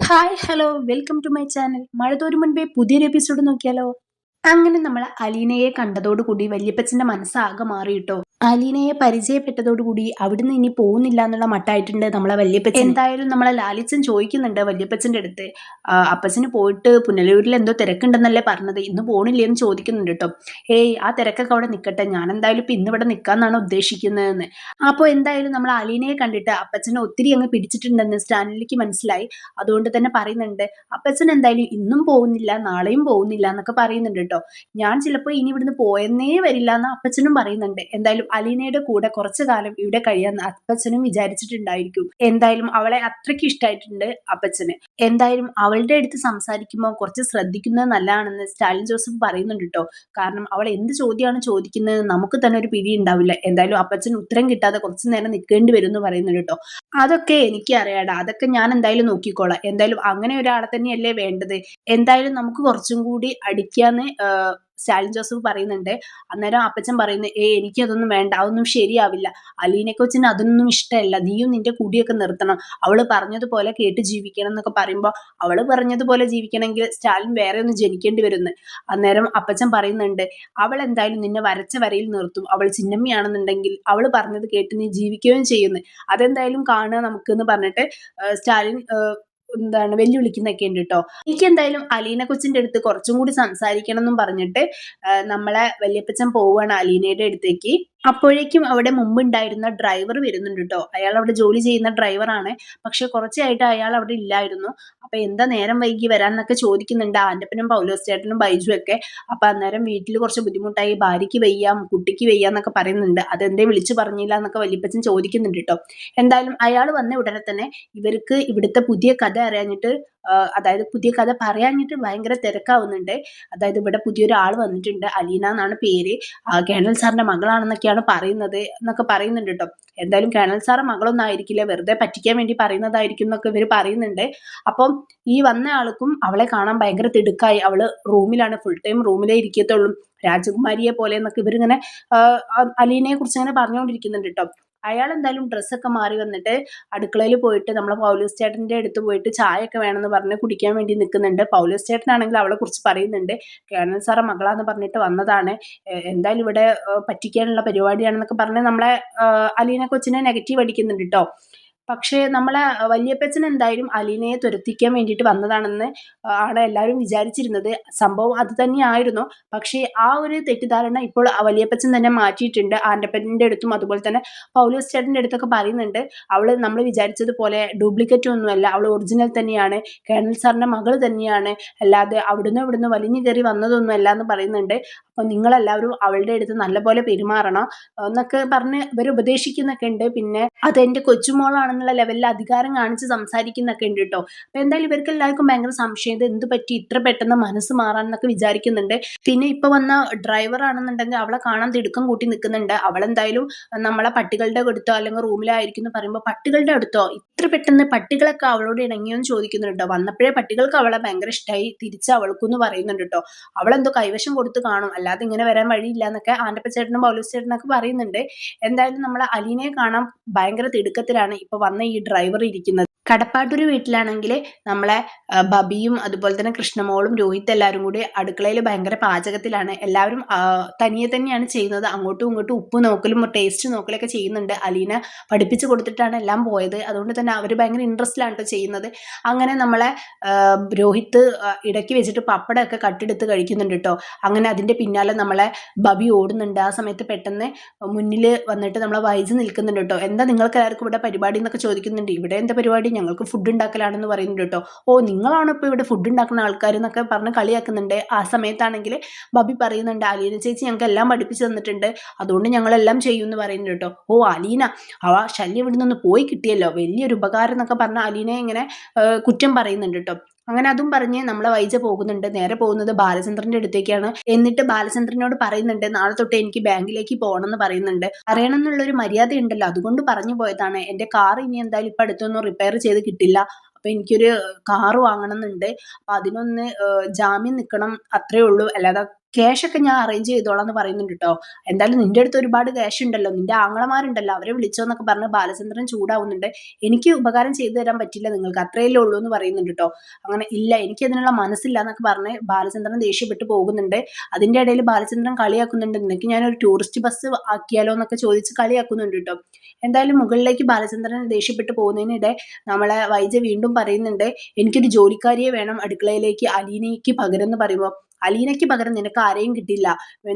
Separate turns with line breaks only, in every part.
Hi hello welcome to my channel. മഴ തോരും മുൻപേ പുതിയൊരു എപ്പിസോഡ് നോക്കിയാലോ? അങ്ങനെ നമ്മൾ അലീനയെ കണ്ടതോടുകൂടി വല്യപ്പച്ചന്റെ മനസ്സാകെ മാറിയിട്ടോ. അലീനയെ പരിചയപ്പെട്ടതോടുകൂടി അവിടുന്ന് ഇനി പോകുന്നില്ല എന്നുള്ള മട്ടായിട്ടുണ്ട് നമ്മളെ വല്യപ്പച്ചൻ. എന്തായാലും നമ്മളെ ലാലിച്ചൻ ചോദിക്കുന്നുണ്ട് വല്യപ്പച്ചന്റെ അടുത്ത്, അപ്പച്ചന് പോയിട്ട് പുനലൂരിൽ എന്തോ തിരക്കുണ്ടെന്നല്ലേ പറഞ്ഞത്, ഇന്ന് പോണില്ലേ എന്ന് ചോദിക്കുന്നുണ്ട് കേട്ടോ. ഏയ് ആ തിരക്കൊക്കെ അവിടെ നിൽക്കട്ടെ, ഞാൻ എന്തായാലും ഇപ്പൊ ഇന്ന് ഇവിടെ നിൽക്കാന്നാണ് ഉദ്ദേശിക്കുന്നതെന്ന്. അപ്പോൾ എന്തായാലും നമ്മൾ അലീനയെ കണ്ടിട്ട് അപ്പച്ചനെ ഒത്തിരി അങ്ങ് പിടിച്ചിട്ടുണ്ടെന്ന് സ്റ്റാൻലിക്ക് മനസ്സിലായി. അതുകൊണ്ട് തന്നെ പറയുന്നുണ്ട്, അപ്പച്ചൻ എന്തായാലും ഇന്നും പോകുന്നില്ല നാളെയും പോകുന്നില്ല എന്നൊക്കെ പറയുന്നുണ്ട് കേട്ടോ. ഞാൻ ചിലപ്പോൾ ഇനി ഇവിടുന്ന് പോയെന്നേ വരില്ല എന്ന് അപ്പച്ചനും പറയുന്നുണ്ട്. എന്തായാലും അലീനയുടെ കൂടെ കുറച്ചു കാലം ഇവിടെ കഴിയാന്ന് അപ്പച്ചനും വിചാരിച്ചിട്ടുണ്ടായിരിക്കും. എന്തായാലും അവളെ അത്രയ്ക്ക് ഇഷ്ടമായിട്ടുണ്ട് അപ്പച്ചന്. എന്തായാലും അവളുടെ അടുത്ത് സംസാരിക്കുമ്പോൾ കുറച്ച് ശ്രദ്ധിക്കുന്നത് നല്ലതാണെന്ന് സ്റ്റാലിൻ ജോസഫ് പറയുന്നുണ്ട് കേട്ടോ. കാരണം അവൾ എന്ത് ചോദ്യമാണ് ചോദിക്കുന്നത് നമുക്ക് തന്നെ ഒരു പിടി ഉണ്ടാവില്ല. എന്തായാലും അപ്പച്ചന് ഉത്തരം കിട്ടാതെ കുറച്ചു നേരം നിൽക്കേണ്ടി വരും എന്ന് പറയുന്നുണ്ട് കേട്ടോ. അതൊക്കെ എനിക്ക് അറിയാടാ, അതൊക്കെ ഞാൻ എന്തായാലും നോക്കിക്കോളാം. എന്തായാലും അങ്ങനെ ഒരാളെ തന്നെയല്ലേ വേണ്ടത്. എന്തായാലും നമുക്ക് കുറച്ചും കൂടി അടിക്കാന്ന് സ്റ്റാലിൻ ജോസഫ് പറയുന്നുണ്ട്. അന്നേരം അപ്പച്ചൻ പറയുന്നു, എനിക്ക് അതൊന്നും വേണ്ട, അതൊന്നും ശരിയാവില്ല. അലീനെ കൊച്ചിന് അതൊന്നും ഇഷ്ടമല്ല, നീയും നിന്റെ കുടിയൊക്കെ നിർത്തണം, അവള് പറഞ്ഞതുപോലെ കേട്ട് ജീവിക്കണം എന്നൊക്കെ പറയുമ്പോൾ അവള് പറഞ്ഞതുപോലെ ജീവിക്കണമെങ്കിൽ സ്റ്റാലിൻ വേറെ ഒന്ന് ജനിക്കേണ്ടി വരുന്നു. അന്നേരം അപ്പച്ചൻ പറയുന്നുണ്ട്, അവൾ എന്തായാലും നിന്നെ വരച്ച വരയിൽ നിർത്തും, അവൾ ചിന്നമ്മയാണെന്നുണ്ടെങ്കിൽ അവള് പറഞ്ഞത് കേട്ട് നീ ജീവിക്കുകയും ചെയ്യുന്നു, അതെന്തായാലും കാണുക നമുക്ക് എന്ന് പറഞ്ഞിട്ട് സ്റ്റാലിൻ വെല്ലുവിളിക്കുന്നൊക്കെ ഉണ്ട് കേട്ടോ. എനിക്ക് എന്തായാലും അലീന കൊച്ചിന്റെ അടുത്ത് കുറച്ചും കൂടി സംസാരിക്കണം എന്നും പറഞ്ഞിട്ട് നമ്മളെ വല്യപ്പച്ചൻ പോവുകയാണ് അലീനയുടെ അടുത്തേക്ക്. അപ്പോഴേക്കും അവിടെ മുമ്പുണ്ടായിരുന്ന ഡ്രൈവർ വരുന്നുണ്ട് കേട്ടോ. അയാൾ അവിടെ ജോലി ചെയ്യുന്ന ഡ്രൈവറാണ്. പക്ഷെ കുറച്ചായിട്ട് അയാൾ അവിടെ ഇല്ലായിരുന്നു. അപ്പൊ എന്താ നേരം വൈകി വരാന്നൊക്കെ ചോദിക്കുന്നുണ്ട് ആന്റപ്പനും പൗലോസ് ചേട്ടനും ബൈജു ഒക്കെ. അപ്പൊ അന്നേരം വീട്ടിൽ കുറച്ച് ബുദ്ധിമുട്ടായി, ഭാര്യയ്ക്ക് വയ്യ കുട്ടിക്ക് വയ്യ എന്നൊക്കെ പറയുന്നുണ്ട്. അതെന്തേ വിളിച്ചു പറഞ്ഞില്ല എന്നൊക്കെ വല്യപ്പച്ചൻ ചോദിക്കുന്നുണ്ട് കേട്ടോ. എന്തായാലും അയാൾ വന്ന ഉടനെ തന്നെ ഇവർക്ക് ഇവിടുത്തെ പുതിയ കഥ അറിയാഞ്ഞിട്ട്, അതായത് പുതിയ കഥ പറയാഞ്ഞിട്ട് ഭയങ്കര തിരക്കാവുന്നുണ്ട്. അതായത് ഇവിടെ പുതിയൊരാൾ വന്നിട്ടുണ്ട്, അലീന എന്നാണ് പേര്, കേണൽ സാറിന്റെ മകളാണെന്നൊക്കെയാണ് പറയുന്നത് എന്നൊക്കെ പറയുന്നുണ്ട് കേട്ടോ. എന്തായാലും കേണൽ സാറ് മകളൊന്നും ആയിരിക്കില്ല, വെറുതെ പറ്റിക്കാൻ വേണ്ടി പറയുന്നതായിരിക്കും എന്നൊക്കെ ഇവർ പറയുന്നുണ്ട്. അപ്പം ഈ വന്ന ആൾക്കും അവളെ കാണാൻ ഭയങ്കര തിടുക്കായി. അവള് റൂമിലാണ്, ഫുൾ ടൈം റൂമിലേ ഇരിക്കത്തുള്ളൂ, രാജകുമാരിയെ പോലെ എന്നൊക്കെ ഇവരിങ്ങനെ അലീനയെ കുറിച്ച് ഇങ്ങനെ പറഞ്ഞുകൊണ്ടിരിക്കുന്നുണ്ട് കേട്ടോ. അയാൾ എന്തായാലും ഡ്രസ്സൊക്കെ മാറി വന്നിട്ട് അടുക്കളയിൽ പോയിട്ട് നമ്മളെ പൗലോസ് ചേട്ടന്റെ അടുത്ത് പോയിട്ട് ചായയൊക്കെ വേണമെന്ന് പറഞ്ഞ് കുടിക്കാൻ വേണ്ടി നിൽക്കുന്നുണ്ട്. പൗലോസ് ചേട്ടനാണെങ്കിൽ അവളെ കുറിച്ച് പറയുന്നുണ്ട്, കേണൽ സാറെ മകളാന്ന് പറഞ്ഞിട്ട് വന്നതാണ്, എന്തായാലും ഇവിടെ പറ്റിക്കാനുള്ള പരിപാടിയാണെന്നൊക്കെ പറഞ്ഞ് നമ്മളെ അലീന കൊച്ചിനെ നെഗറ്റീവ് അടിക്കുന്നുണ്ട് കേട്ടോ. പക്ഷേ നമ്മളെ വല്യപ്പച്ചൻ എന്തായാലും അലീനയെ തുരത്തിക്കാൻ വേണ്ടിയിട്ട് വന്നതാണെന്ന് ആണ് എല്ലാവരും വിചാരിച്ചിരുന്നത്. സംഭവം അത് തന്നെയായിരുന്നു. പക്ഷേ ആ ഒരു തെറ്റിദ്ധാരണ ഇപ്പോൾ വല്യപ്പച്ചൻ തന്നെ മാറ്റിയിട്ടുണ്ട്. ആൻ്റപ്പൻ്റെ അടുത്തും അതുപോലെ തന്നെ പൗലോസ് ചേട്ടൻ്റെ അടുത്തൊക്കെ പറയുന്നുണ്ട്, അവൾ നമ്മൾ വിചാരിച്ചതുപോലെ ഡ്യൂപ്ലിക്കേറ്റ് ഒന്നുമല്ല, അവൾ ഒറിജിനൽ തന്നെയാണ്, കേണൽ സാറിൻ്റെ മകൾ തന്നെയാണ്, അല്ലാതെ ഇവിടുന്ന് വലിഞ്ഞു കയറി വന്നതൊന്നുമല്ല എന്ന് പറയുന്നുണ്ട്. അപ്പോൾ നിങ്ങളെല്ലാവരും അവളുടെ അടുത്ത് നല്ലപോലെ പെരുമാറണം എന്നൊക്കെ പറഞ്ഞ് ഇവർ ഉപദേശിക്കുന്നൊക്കെ ഉണ്ട്. പിന്നെ അതെൻ്റെ കൊച്ചുമോളാണെന്നുള്ള ലെവലിൽ അധികാരം കാണിച്ച് സംസാരിക്കുന്നൊക്കെ ഉണ്ട് കേട്ടോ. അപ്പോൾ എന്തായാലും ഇവർക്ക് എല്ലാവർക്കും ഭയങ്കര സംശയം, ഇത് എന്ത് പറ്റി ഇത്ര പെട്ടെന്ന് മനസ്സ് മാറാന്നൊക്കെ വിചാരിക്കുന്നുണ്ട്. പിന്നെ ഇപ്പോൾ വന്ന ഡ്രൈവർ ആണെന്നുണ്ടെങ്കിൽ അവളെ കാണാൻ തിടുക്കം കൂട്ടി നിൽക്കുന്നുണ്ട്. അവളെന്തായാലും നമ്മളെ പട്ടികളുടെ അടുത്തോ അല്ലെങ്കിൽ റൂമിലായിരിക്കും എന്ന് പറയുമ്പോൾ പട്ടികളുടെ അടുത്തോ ഇത്ര പെട്ടെന്ന് പട്ടികളൊക്കെ അവളോട് ഇണങ്ങിയോന്ന് ചോദിക്കുന്നുണ്ട് കേട്ടോ. വന്നപ്പോഴേ പട്ടികൾക്ക് അവളെ ഭയങ്കര ഇഷ്ടമായി, തിരിച്ച് അവൾക്കെന്ന് പറയുന്നുണ്ട് കേട്ടോ. അവളെന്തോ കൈവശം കൊടുത്ത് കാണും, അല്ലാതെ ഇങ്ങനെ വരാൻ വഴിയില്ല എന്നൊക്കെ ആൻ്റപ്പ ചേട്ടനും പൗലോസ് ചേട്ടനൊക്കെ പറയുന്നുണ്ട്. എന്തായാലും നമ്മളെ അലീനയെ കാണാൻ ഭയങ്കര തിടുക്കത്തിലാണ് ഇപ്പൊ വന്ന ഈ ഡ്രൈവർ ഇരിക്കുന്നത്. കടപ്പാട്ടൂർ വീട്ടിലാണെങ്കിൽ നമ്മളെ ബബിയും അതുപോലെ തന്നെ കൃഷ്ണമോളും രോഹിത് എല്ലാവരും കൂടി അടുക്കളയിൽ ഭയങ്കര പാചകത്തിലാണ്. എല്ലാവരും തനിയെ തന്നെയാണ് ചെയ്യുന്നത്. അങ്ങോട്ടും ഇങ്ങോട്ടും ഉപ്പ് നോക്കലും ടേസ്റ്റ് നോക്കലൊക്കെ ചെയ്യുന്നുണ്ട്. അലീന പഠിപ്പിച്ചു കൊടുത്തിട്ടാണ് എല്ലാം പോയത്. അതുകൊണ്ട് തന്നെ അവർ ഭയങ്കര ഇൻട്രസ്റ്റിലാണ് കേട്ടോ ചെയ്യുന്നത്. അങ്ങനെ നമ്മളെ രോഹിത് ഇടയ്ക്ക് വെച്ചിട്ട് പപ്പടമൊക്കെ കട്ടെടുത്ത് കഴിക്കുന്നുണ്ട് കേട്ടോ. അങ്ങനെ അതിൻ്റെ പിന്നാലെ നമ്മളെ ബബി ഓടുന്നുണ്ട്. ആ സമയത്ത് പെട്ടെന്ന് മുന്നിൽ വന്നിട്ട് നമ്മളെ വൈസ് നിൽക്കുന്നുണ്ട് കേട്ടോ. എന്താ നിങ്ങൾക്ക് എല്ലാവർക്കും ഇവിടെ പരിപാടി എന്നൊക്കെ ചോദിക്കുന്നുണ്ട്. ഇവിടെ എന്താ പരിപാടി, ഞങ്ങൾക്ക് ഫുഡ് ഉണ്ടാക്കലാണെന്ന് പറയുന്നുണ്ട് കേട്ടോ. ഓ നിങ്ങളാണ് ഇപ്പോൾ ഇവിടെ ഫുഡ് ഉണ്ടാക്കുന്ന ആൾക്കാർ എന്നൊക്കെ പറഞ്ഞ് കളിയാക്കുന്നുണ്ട്. ആ സമയത്താണെങ്കിൽ ബബി പറയുന്നുണ്ട്, അലീന ചേച്ചി ഞങ്ങൾക്ക് എല്ലാം പഠിപ്പിച്ചു തന്നിട്ടുണ്ട്, അതുകൊണ്ട് ഞങ്ങളെല്ലാം ചെയ്യും എന്ന് പറയുന്നുണ്ട് കേട്ടോ. ഓ അലീന, ശല്യം ഇവിടെ നിന്ന് പോയി കിട്ടിയല്ലോ, വലിയൊരു ഉപകാരം എന്നൊക്കെ പറഞ്ഞ അലീനയെ ഇങ്ങനെ കുറ്റം പറയുന്നുണ്ട് കേട്ടോ. അങ്ങനെ അതും പറഞ്ഞ് നമ്മളെ വൈജ പോകുന്നുണ്ട്. നേരെ പോകുന്നത് ബാലചന്ദ്രന്റെ അടുത്തേക്കാണ്. എന്നിട്ട് ബാലചന്ദ്രനോട് പറയുന്നുണ്ട്, നാളെ തൊട്ട് എനിക്ക് ബാങ്കിലേക്ക് പോകണം എന്ന് പറയുന്നുണ്ട്. പറയണം എന്നുള്ളൊരു മര്യാദ ഉണ്ടല്ലോ, അതുകൊണ്ട് പറഞ്ഞു പോയതാണ്. എൻ്റെ കാർ ഇനി എന്തായാലും ഇപ്പം അടുത്തൊന്നും റിപ്പയർ ചെയ്ത് കിട്ടില്ല, അപ്പം എനിക്കൊരു കാറ് വാങ്ങണം എന്നുണ്ട്. അപ്പം അതിനൊന്ന് ജാമ്യം നിൽക്കണം, അത്രേ ഉള്ളൂ, അല്ലാതെ ക്യാഷ് ഒക്കെ ഞാൻ അറേഞ്ച് ചെയ്തോളാം എന്ന് പറയുന്നുണ്ട് കേട്ടോ. എന്തായാലും നിന്റെ അടുത്ത് ഒരുപാട് ക്യാഷ് ഉണ്ടല്ലോ, നിന്റെ ആങ്ങളമാരുണ്ടല്ലോ, അവരെ വിളിച്ചോ എന്നൊക്കെ പറഞ്ഞ് ബാലചന്ദ്രൻ ചൂടാവുന്നുണ്ട്. എനിക്ക് ഉപകാരം ചെയ്തു തരാൻ പറ്റില്ല, നിങ്ങൾക്ക് അത്രയല്ലേ ഉള്ളൂ എന്ന് പറയുന്നുണ്ട് കേട്ടോ. അങ്ങനെ ഇല്ല, എനിക്ക് അതിനുള്ള മനസ്സില്ല എന്നൊക്കെ പറഞ്ഞ് ബാലചന്ദ്രൻ ദേഷ്യപ്പെട്ട് പോകുന്നുണ്ട്. അതിന്റെ ഇടയിൽ ബാലചന്ദ്രൻ കളിയാക്കുന്നുണ്ട്, നിനക്ക് ഞാനൊരു ടൂറിസ്റ്റ് ബസ് ആക്കിയാലോ എന്നൊക്കെ ചോദിച്ച് കളിയാക്കുന്നുണ്ട് കേട്ടോ. എന്തായാലും മുകളിലേക്ക് ബാലചന്ദ്രൻ ദേഷ്യപ്പെട്ട് പോകുന്നതിനിടെ നമ്മളെ വൈജ വീണ്ടും പറയുന്നുണ്ട്, എനിക്കൊരു ജോലിക്കാരിയെ വേണം അടുക്കളയിലേക്ക് അലീനയ്ക്ക് പകരം എന്ന് പറയുമ്പോൾ, അലീനയ്ക്ക് പകരം നിനക്ക് ആരെയും കിട്ടില്ല,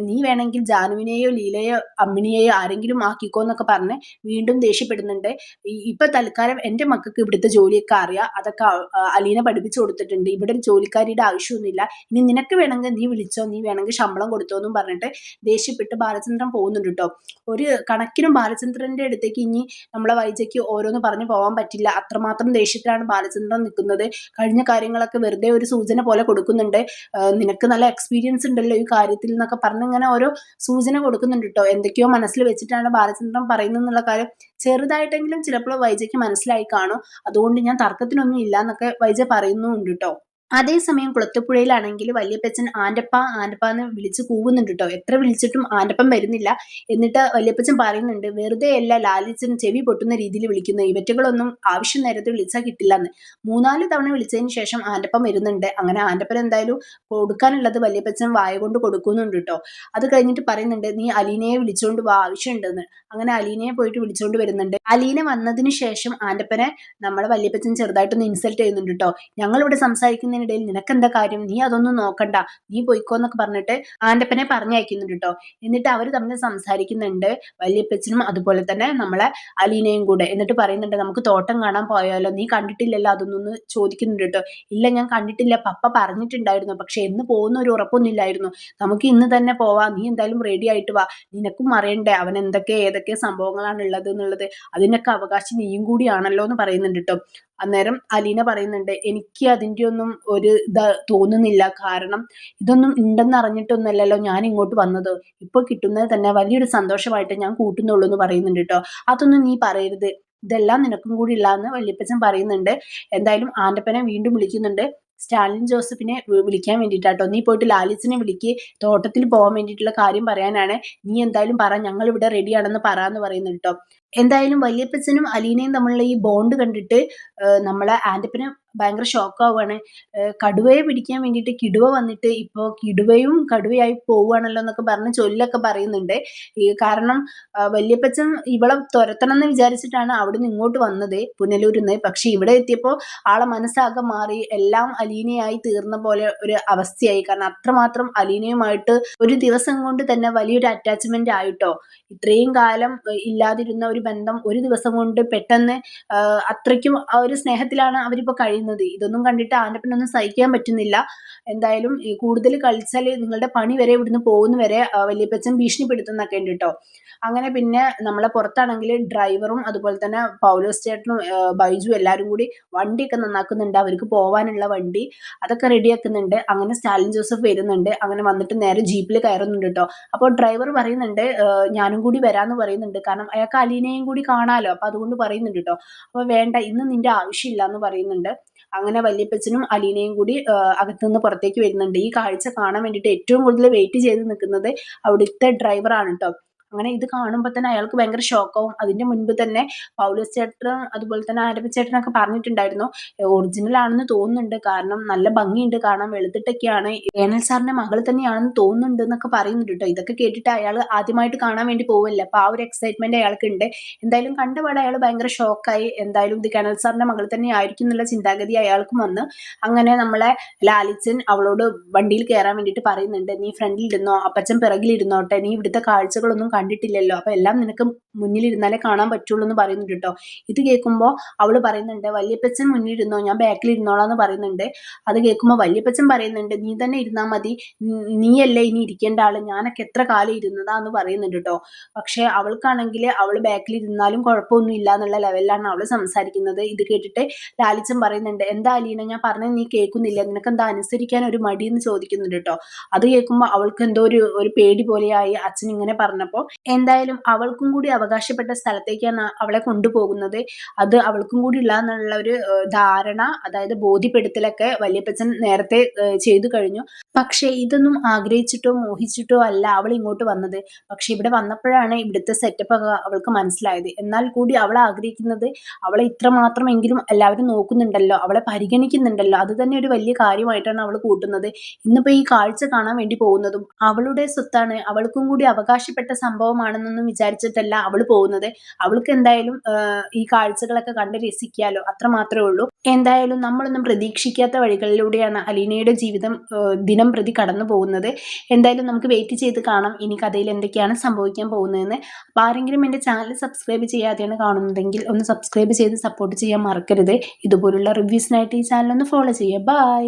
നീ വേണമെങ്കിൽ ജാനുവിനെയോ ലീലയോ അമ്മിണിയെയോ ആരെങ്കിലും ആക്കിക്കോ എന്നൊക്കെ പറഞ്ഞ് വീണ്ടും ദേഷ്യപ്പെടുന്നുണ്ട്. ഇപ്പൊ തൽക്കാലം എന്റെ മക്കൾക്ക് ഇവിടുത്തെ ജോലിയൊക്കെ അറിയാം, അതൊക്കെ അലീന പഠിപ്പിച്ചു കൊടുത്തിട്ടുണ്ട്, ഇവിടെ ഒരു ജോലിക്കാരിയുടെ ആവശ്യമൊന്നുമില്ല, ഇനി നിനക്ക് വേണമെങ്കിൽ നീ വിളിച്ചോ, നീ വേണമെങ്കിൽ ശമ്പളം കൊടുത്തോ എന്നും പറഞ്ഞിട്ട് ദേഷ്യപ്പെട്ട് ബാലചന്ദ്രൻ പോകുന്നുണ്ട് കേട്ടോ. ഒരു കണക്കിനും ബാലചന്ദ്രന്റെ അടുത്തേക്ക് ഇനി നമ്മളെ വൈജയ്ക്ക് ഓരോന്ന് പറഞ്ഞു പോകാൻ പറ്റില്ല, അത്രമാത്രം ദേഷ്യത്തിലാണ് ബാലചന്ദ്രൻ നിൽക്കുന്നത്. കഴിഞ്ഞ കാര്യങ്ങളൊക്കെ വെറുതെ ഒരു സൂചന പോലെ കൊടുക്കുന്നുണ്ട്, നിനക്ക് നല്ല എക്സ്പീരിയൻസ് ഉണ്ടല്ലോ ഈ കാര്യത്തിൽ എന്നൊക്കെ പറഞ്ഞ് ഇങ്ങനെ ഓരോ സൂചന കൊടുക്കുന്നുണ്ട് കേട്ടോ. എന്തൊക്കെയോ മനസ്സിൽ വെച്ചിട്ടാണ് ബാലചന്ദ്രൻ പറയുന്നത് എന്നുള്ള കാര്യം ചെറുതായിട്ടെങ്കിലും ചിലപ്പോൾ വൈജയ്ക്ക് മനസ്സിലായി കാണും. അതുകൊണ്ട് ഞാൻ തർക്കത്തിനൊന്നും ഇല്ല എന്നൊക്കെ വൈജ പറയുന്നുണ്ട് കേട്ടോ. അതേസമയം കുളത്തൂപ്പുഴയിലാണെങ്കിൽ വല്യപ്പച്ചൻ ആൻ്റപ്പ ആൻ്റപ്പ എന്ന് വിളിച്ച് കൂവുന്നുണ്ട് കേട്ടോ. എത്ര വിളിച്ചിട്ടും ആൻ്റപ്പൻ വരുന്നില്ല. എന്നിട്ട് വല്യപ്പച്ചൻ പറയുന്നുണ്ട്, വെറുതെ അല്ല ലാലിച്ചൻ ചെവി പൊട്ടുന്ന രീതിയിൽ വിളിക്കുന്നത്, ഇവറ്റുകളൊന്നും ആവശ്യം നേരത്തെ വിളിച്ചാൽ കിട്ടില്ല എന്ന്. 3-4 തവണ വിളിച്ചതിന് ശേഷം ആൻ്റപ്പൻ വരുന്നുണ്ട്. അങ്ങനെ ആൻ്റപ്പൻ എന്തായാലും കൊടുക്കാനുള്ളത് വല്യപ്പച്ചൻ വായ കൊണ്ട് കൊടുക്കുന്നുണ്ട് കേട്ടോ. അത് കഴിഞ്ഞിട്ട് പറയുന്നുണ്ട്, നീ അലീനയെ വിളിച്ചുകൊണ്ട് വാ, ആവശ്യമുണ്ടെന്ന്. അങ്ങനെ അലീനയെ പോയിട്ട് വിളിച്ചുകൊണ്ട് വരുന്നുണ്ട്. അലീന വന്നതിന് ശേഷം ആൻ്റപ്പനെ നമ്മളെ വല്യപ്പച്ചൻ ചെറുതായിട്ടൊന്ന് ഇൻസൾട്ട് ചെയ്യുന്നുണ്ട് കേട്ടോ. ഞങ്ങളിവിടെ സംസാരിക്കുന്നതിനിടയിൽ നിനക്കെന്താ കാര്യം, നീ അതൊന്നും നോക്കണ്ട, നീ പോയിക്കോ എന്നൊക്കെ പറഞ്ഞിട്ട് ആൻ്റപ്പനെ പറഞ്ഞയക്കുന്നുണ്ട് കേട്ടോ. എന്നിട്ട് അവർ തമ്മിൽ സംസാരിക്കുന്നുണ്ട്, വല്യപ്പച്ചനും അതുപോലെ തന്നെ നമ്മളെ അലീനയും കൂടെ. എന്നിട്ട് പറയുന്നുണ്ട്, നമുക്ക് തോട്ടം കാണാൻ പോയാലോ, നീ കണ്ടിട്ടില്ലല്ലോ അതൊന്നും ചോദിക്കുന്നുണ്ട് കേട്ടോ. ഇല്ല, ഞാൻ കണ്ടിട്ടില്ല, പപ്പ പറഞ്ഞിട്ടുണ്ടായിരുന്നു, പക്ഷെ എന്ന് പോകുന്ന ഒരു ഉറപ്പൊന്നും ഇല്ലായിരുന്നു, നമുക്ക് ഇന്ന് തന്നെ പോവാം, നീ എന്തായാലും റെഡി ആയിട്ട് വാ, നിനക്കും അറിയണ്ടേ അവൻ എന്തൊക്കെ ഏതൊക്കെ സംഭവങ്ങളാണ് ഉള്ളത് എന്നുള്ളത്, അതിനൊക്കെ അവകാശം നീയും കൂടിയാണല്ലോ എന്ന് പറയുന്നുണ്ട് കേട്ടോ. അന്നേരം അലീന പറയുന്നുണ്ട്, എനിക്ക് അതിൻ്റെ ഒന്നും ഒരു തോന്നുന്നില്ല, കാരണം ഇതൊന്നും ഉണ്ടെന്ന് അറിഞ്ഞിട്ടൊന്നുമല്ലല്ലോ ഞാൻ ഇങ്ങോട്ട് വന്നത്, ഇപ്പോൾ കിട്ടുന്നത് തന്നെ വലിയൊരു സന്തോഷമായിട്ട് ഞാൻ കൂട്ടുന്നുള്ളൂ എന്ന് പറയുന്നുണ്ട് കേട്ടോ. അതൊന്നും നീ പറയരുത്, ഇതെല്ലാം നിനക്കും കൂടി ഇല്ലാന്ന് വല്യപ്പച്ചൻ പറയുന്നുണ്ട്. എന്തായാലും ആൻ്റപ്പനെ വീണ്ടും വിളിക്കുന്നുണ്ട്, സ്റ്റാലിൻ ജോസഫിനെ വിളിക്കാൻ വേണ്ടിയിട്ടാട്ടോ, നീ പോയിട്ട് ലാലിസിനെ വിളിക്ക്, തോട്ടത്തിൽ പോകാൻ വേണ്ടിയിട്ടുള്ള കാര്യം പറയാനാണ്, നീ എന്തായാലും പറ, ഞങ്ങൾ ഇവിടെ റെഡിയാണെന്ന് പറ എന്ന് പറയുന്നുണ്ട് കേട്ടോ. എന്തായാലും വല്യപ്പച്ചനും അലീനയും തമ്മിലുള്ള ഈ ബോണ്ട് കണ്ടിട്ട് നമ്മളെ ആൻ്റപ്പന് ഭയങ്കര ഷോക്കാവുകയാണ്. കടുവയെ പിടിക്കാൻ വേണ്ടിയിട്ട് കിടുവ വന്നിട്ട് ഇപ്പോൾ കിടുവയും കടുവയായി പോവുകയാണല്ലോ എന്നൊക്കെ പറഞ്ഞ് ചൊല്ലൊക്കെ പറയുന്നുണ്ട്. കാരണം വല്യപ്പച്ചൻ ഇവളെ തുരത്തണം എന്ന് വിചാരിച്ചിട്ടാണ് അവിടുന്ന് ഇങ്ങോട്ട് വന്നത് പുനലൂരിൽ നിന്ന്. പക്ഷെ ഇവിടെ എത്തിയപ്പോൾ ആളെ മനസ്സാകെ മാറി, എല്ലാം അലീനയായി തീർന്ന പോലെ ഒരു അവസ്ഥയായി. കാരണം അത്രമാത്രം അലീനയുമായിട്ട് ഒരു ദിവസം കൊണ്ട് തന്നെ വലിയൊരു അറ്റാച്ച്മെന്റ് ആയിട്ടോ. ഇത്രയും കാലം ഇല്ലാതിരുന്ന ഒരു ബന്ധം ഒരു ദിവസം കൊണ്ട് പെട്ടെന്ന് അത്രയ്ക്കും ആ ഒരു സ്നേഹത്തിലാണ് അവരിപ്പോൾ കഴിയുന്നത്. ഇതൊന്നും കണ്ടിട്ട് ആൻ്റപ്പനൊന്നും സഹിക്കാൻ പറ്റുന്നില്ല. എന്തായാലും കൂടുതൽ കളിച്ചാൽ നിങ്ങളുടെ പണി വരെ ഇവിടുന്ന് പോകുന്ന വരെ വല്യപ്പച്ചൻ ഭീഷണിപ്പെടുത്തുന്നൊക്കെ ഉണ്ട് കേട്ടോ. അങ്ങനെ പിന്നെ നമ്മളെ പുറത്താണെങ്കിൽ ഡ്രൈവറും അതുപോലെ തന്നെ പൗലോസ് ചേട്ടനും ബൈജു എല്ലാവരും കൂടി വണ്ടിയൊക്കെ നന്നാക്കുന്നുണ്ട്, അവർക്ക് പോകാനുള്ള വണ്ടി അതൊക്കെ റെഡിയാക്കുന്നുണ്ട്. അങ്ങനെ സ്റ്റാലിൻ ജോസഫ് വരുന്നുണ്ട്. അങ്ങനെ വന്നിട്ട് നേരെ ജീപ്പിൽ കയറുന്നുണ്ട് കേട്ടോ. അപ്പോൾ ഡ്രൈവർ പറയുന്നുണ്ട്, ഞാനും കൂടി വരാമെന്ന് പറയുന്നുണ്ട്, കാരണം അയാൾക്ക് അലീനയും കൂടി കാണാമല്ലോ, അപ്പോൾ അതുകൊണ്ട് പറയുന്നുണ്ട് കേട്ടോ. അപ്പോൾ വേണ്ട, ഇന്ന് നിന്റെ ആവശ്യമില്ല എന്ന് പറയുന്നുണ്ട്. അങ്ങനെ വല്യപ്പച്ചനും അലീനയും കൂടി അകത്തുനിന്ന് പുറത്തേക്ക് വരുന്നുണ്ട്. ഈ കാഴ്ച കാണാൻ വേണ്ടിയിട്ട് ഏറ്റവും കൂടുതൽ വെയിറ്റ് ചെയ്ത് നിൽക്കുന്നത് അവിടുത്തെ ഡ്രൈവറാണ് കേട്ടോ. അങ്ങനെ ഇത് കാണുമ്പോൾ തന്നെ അയാൾക്ക് ഭയങ്കര ഷോക്കാവും. അതിന്റെ മുൻപ് തന്നെ പൗലോസ് ചേട്ടൻ അതുപോലെ തന്നെ ആരപ്പ ചേട്ടനൊക്കെ പറഞ്ഞിട്ടുണ്ടായിരുന്നു, ഒറിജിനൽ ആണെന്ന് തോന്നുന്നുണ്ട്, കാരണം നല്ല ഭംഗിയുണ്ട് കാണാൻ, വെളുത്തിട്ടൊക്കെയാണ്, ഏണൽ സാറിന്റെ മകൾ തന്നെയാണെന്ന് തോന്നുന്നുണ്ട് എന്നൊക്കെ പറയുന്നുണ്ട് കേട്ടോ. ഇതൊക്കെ കേട്ടിട്ട് അയാൾ ആദ്യമായിട്ട് കാണാൻ വേണ്ടി പോവല്ലേ, അപ്പോൾ ആ ഒരു എക്സൈറ്റ്മെന്റ് അയാൾക്ക് ഉണ്ട്. എന്തായാലും കണ്ടപാടെ അയാൾ ഭയങ്കര ഷോക്കായി. എന്തായാലും ഇത് കനൽ സാറിന്റെ മകൾ തന്നെ ആയിരിക്കും എന്നുള്ള ചിന്താഗതി അയാൾക്കും വന്ന്. അങ്ങനെ നമ്മളെ ലാലിച്ചൻ അവളോട് വണ്ടിയിൽ കയറാൻ വേണ്ടിയിട്ട് പറയുന്നുണ്ട്, നീ ഫ്രണ്ടിൽ ഇരുന്നോ, അപ്പച്ചൻ പിറകിൽ ഇരുന്നോട്ടെ, നീ ഇവിടുത്തെ കാഴ്ചകളൊന്നും കണ്ടിട്ടില്ലല്ലോ, അപ്പൊ എല്ലാം നിനക്ക് മുന്നിലിരുന്നാലേ കാണാൻ പറ്റുള്ളൂ എന്ന് പറയുന്നുണ്ട് കേട്ടോ. ഇത് കേൾക്കുമ്പോൾ അവള് പറയുന്നുണ്ട്, വല്യപ്പച്ചൻ മുന്നിലിരുന്നോ, ഞാൻ ബാക്കിൽ ഇരുന്നോളാന്ന് പറയുന്നുണ്ട്. അത് കേൾക്കുമ്പോൾ വല്യപ്പച്ചൻ പറയുന്നുണ്ട്, നീ തന്നെ ഇരുന്നാൽ മതി, നീയല്ലേ ഇനി ഇരിക്കേണ്ട ആള്, ഞാനൊക്കെ എത്ര കാലം ഇരുന്നതാന്ന് പറയുന്നുണ്ട് കേട്ടോ. പക്ഷെ അവൾക്കാണെങ്കിൽ അവൾ ബാക്കിൽ ഇരുന്നാലും കുഴപ്പമൊന്നും ഇല്ല എന്നുള്ള ലെവലിലാണ് അവൾ സംസാരിക്കുന്നത്. ഇത് കേട്ടിട്ട് ലാലിച്ചൻ പറയുന്നുണ്ട്, എന്താ അലീന, ഞാൻ പറഞ്ഞത് നീ കേൾക്കുന്നില്ല, നിനക്ക് എന്താ അനുസരിക്കാൻ ഒരു മടി എന്ന് ചോദിക്കുന്നുണ്ട് കേട്ടോ. അത് കേൾക്കുമ്പോൾ അവൾക്ക് എന്തോ ഒരു പേടി പോലെയായി അച്ഛൻ ഇങ്ങനെ പറഞ്ഞപ്പോൾ. എന്തായാലും അവൾക്കും കൂടി അവകാശപ്പെട്ട സ്ഥലത്തേക്കാണ് അവളെ കൊണ്ടുപോകുന്നത്. അത് അവൾക്കും കൂടി ഉള്ള എന്നുള്ള ഒരു ധാരണ, അതായത് ബോധ്യപ്പെടുത്തലൊക്കെ വല്യപ്പച്ചൻ നേരത്തെ ചെയ്തു കഴിഞ്ഞു. പക്ഷേ ഇതൊന്നും ആഗ്രഹിച്ചിട്ടോ മോഹിച്ചിട്ടോ അല്ല അവൾ ഇങ്ങോട്ട് വന്നത്. പക്ഷെ ഇവിടെ വന്നപ്പോഴാണ് ഇവിടുത്തെ സെറ്റപ്പ് ഒക്കെ അവൾക്ക് മനസ്സിലായത്. എന്നാൽ കൂടി അവൾ ആഗ്രഹിക്കുന്നത്, അവളെ ഇത്രമാത്രമെങ്കിലും എല്ലാവരും നോക്കുന്നുണ്ടല്ലോ, അവളെ പരിഗണിക്കുന്നുണ്ടല്ലോ, അത് തന്നെ ഒരു വലിയ കാര്യമായിട്ടാണ് അവൾ കൂട്ടുന്നത്. ഇന്നിപ്പോ ഈ കാഴ്ച കാണാൻ വേണ്ടി പോകുന്നതും അവളുടെ സ്വത്താണ്, അവൾക്കും കൂടി അവകാശപ്പെട്ട സംഭവമാണെന്നൊന്നും വിചാരിച്ചിട്ടല്ല അവൾ പോകുന്നത്. അവൾക്ക് എന്തായാലും ഈ കാഴ്ചകളൊക്കെ കണ്ട് രസിക്കാലോ, അത്ര മാത്രമേ ഉള്ളൂ. എന്തായാലും നമ്മളൊന്നും പ്രതീക്ഷിക്കാത്ത വഴികളിലൂടെയാണ് അലീനയുടെ ജീവിതം ദിനം പ്രതി കടന്നു പോകുന്നത്. എന്തായാലും നമുക്ക് വെയിറ്റ് ചെയ്ത് കാണാം ഇനി കഥയിൽ എന്തൊക്കെയാണ് സംഭവിക്കാൻ പോകുന്നതെന്ന്. അപ്പോൾ ആരെങ്കിലും എൻ്റെ ചാനൽ സബ്സ്ക്രൈബ് ചെയ്യാതെയാണ് കാണുന്നതെങ്കിൽ ഒന്ന് സബ്സ്ക്രൈബ് ചെയ്ത് സപ്പോർട്ട് ചെയ്യാൻ മറക്കരുത്. ഇതുപോലുള്ള റിവ്യൂസിനായിട്ട് ഈ ചാനൽ ഒന്ന് ഫോളോ ചെയ്യുക. ബൈ.